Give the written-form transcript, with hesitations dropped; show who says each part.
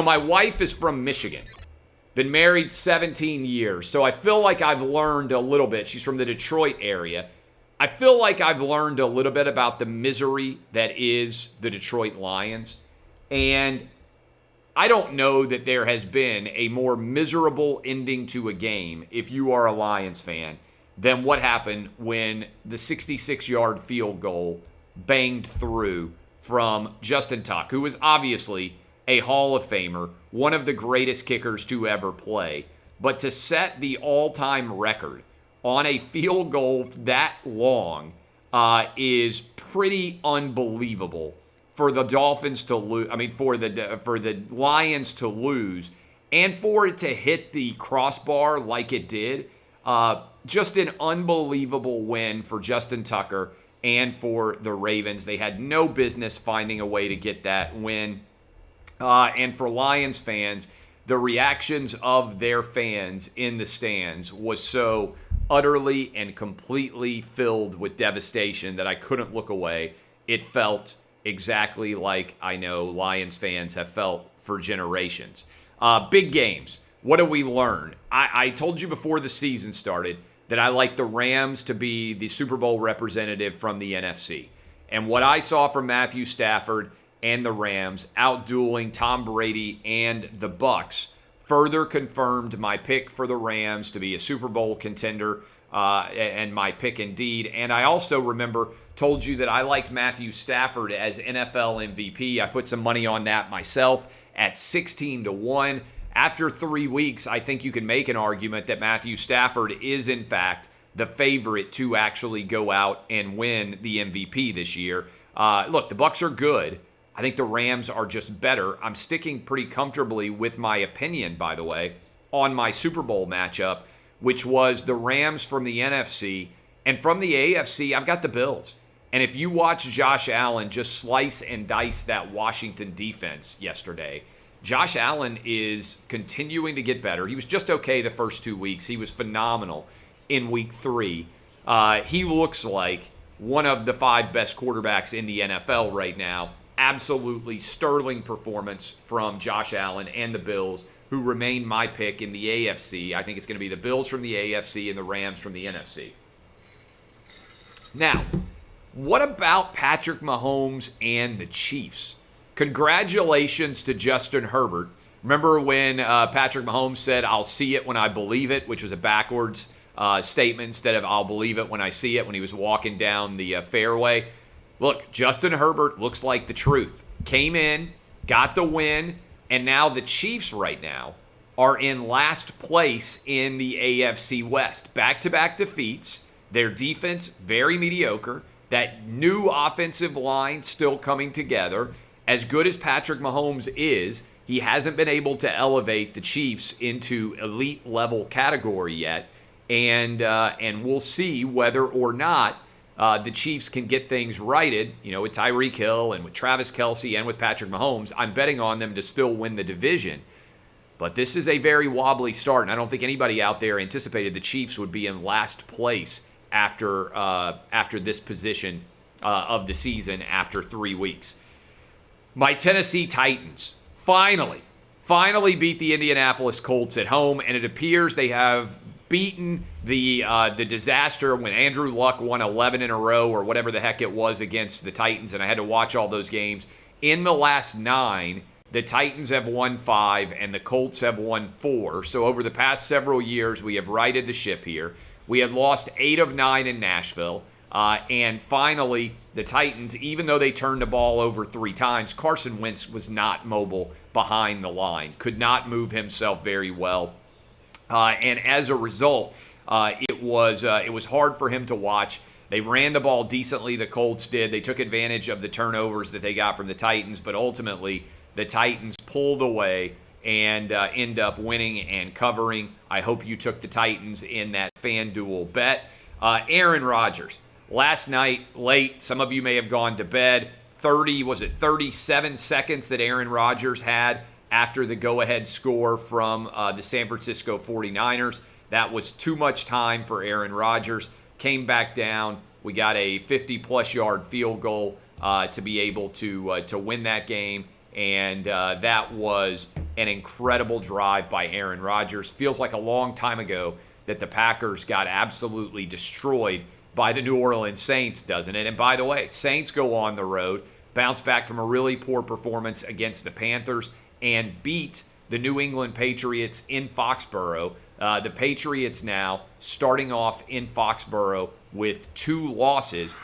Speaker 1: My wife is from Michigan. Been married 17 years, so I feel like I've learned a little bit. She's from the Detroit area. I feel like I've learned a little bit about the misery that is the Detroit Lions. And I don't know that there has been a more miserable ending to a game, if you are a Lions fan, than what happened when the 66-yard field goal banged through from Justin Tuck, who was obviously a Hall of Famer, one of the greatest kickers to ever play. But to set the all-time record on a field goal that long is pretty unbelievable for the Dolphins to lose. I mean, for the Lions to lose, and for it to hit the crossbar like it did. Just an unbelievable win for Justin Tucker and for the Ravens. They had no business finding a way to get that win. And for Lions fans, the reactions of their fans in the stands was so utterly and completely filled with devastation that I couldn't look away. It felt exactly like I know Lions fans have felt for generations. Big games. What do we learn? I told you before the season started that I like the Rams to be the Super Bowl representative from the NFC. And what I saw from Matthew Stafford and the Rams outdueling Tom Brady and the Bucs further confirmed my pick for the Rams to be a Super Bowl contender, and my pick indeed. And I also told you that I liked Matthew Stafford as NFL MVP. I put some money on that myself at 16-1. After 3 weeks, I think you can make an argument that Matthew Stafford is, in fact, the favorite to actually go out and win the MVP this year. Look, the Bucs are good. I think the Rams are just better. I'm sticking pretty comfortably with my opinion, by the way, on my Super Bowl matchup, which was the Rams from the NFC. And from the AFC, I've got the Bills. And if you watch Josh Allen just slice and dice that Washington defense yesterday, Josh Allen is continuing to get better. He was just okay the first 2 weeks. He was phenomenal in week 3. He looks like one of the 5 best quarterbacks in the NFL right now. Absolutely sterling performance from Josh Allen and the Bills, who remain my pick in the AFC. I think it's going to be the Bills from the AFC and the Rams from the NFC. Now, what about Patrick Mahomes and the Chiefs? Congratulations to Justin Herbert. Remember when Patrick Mahomes said, "I'll see it when I believe it," which was a backwards statement instead of "I'll believe it when I see it," when he was walking down the fairway. Look, Justin Herbert looks like the truth. Came in, got the win, and now the Chiefs right now are in last place in the AFC West. Back-to-back defeats. Their defense, very mediocre. That new offensive line still coming together. As good as Patrick Mahomes is, he hasn't been able to elevate the Chiefs into elite level category yet. And we'll see whether or not the Chiefs can get things righted, with Tyreek Hill and with Travis Kelce and with Patrick Mahomes. I'm betting on them to still win the division. But this is a very wobbly start, and I don't think anybody out there anticipated the Chiefs would be in last place after this position of the season after 3 weeks. My Tennessee Titans finally beat the Indianapolis Colts at home, and it appears they have beaten the disaster when Andrew Luck won 11 in a row or whatever the heck it was against the Titans, and I had to watch all those games. In the last 9, the Titans have won 5 and the Colts have won 4. So over the past several years, we have righted the ship here. We had lost 8 of 9 in Nashville. And finally, the Titans, even though they turned the ball over 3 times, Carson Wentz was not mobile behind the line, could not move himself very well. And as a result, it was hard for him to watch. They ran the ball decently, the Colts did. They took advantage of the turnovers that they got from the Titans, but ultimately the Titans pulled away and end up winning and covering. I hope you took the Titans in that FanDuel bet. Aaron Rodgers. Last night, late, some of you may have gone to bed. 37 seconds that Aaron Rodgers had after the go-ahead score from the San Francisco 49ers. That was too much time for Aaron Rodgers. Came back down. We got a 50-plus yard field goal to be able to win that game. And that was an incredible drive by Aaron Rodgers. Feels like a long time ago that the Packers got absolutely destroyed by the New Orleans Saints, doesn't it? And by the way, Saints go on the road, bounce back from a really poor performance against the Panthers, and beat the New England Patriots in Foxborough. The Patriots now starting off in Foxborough with 2 losses.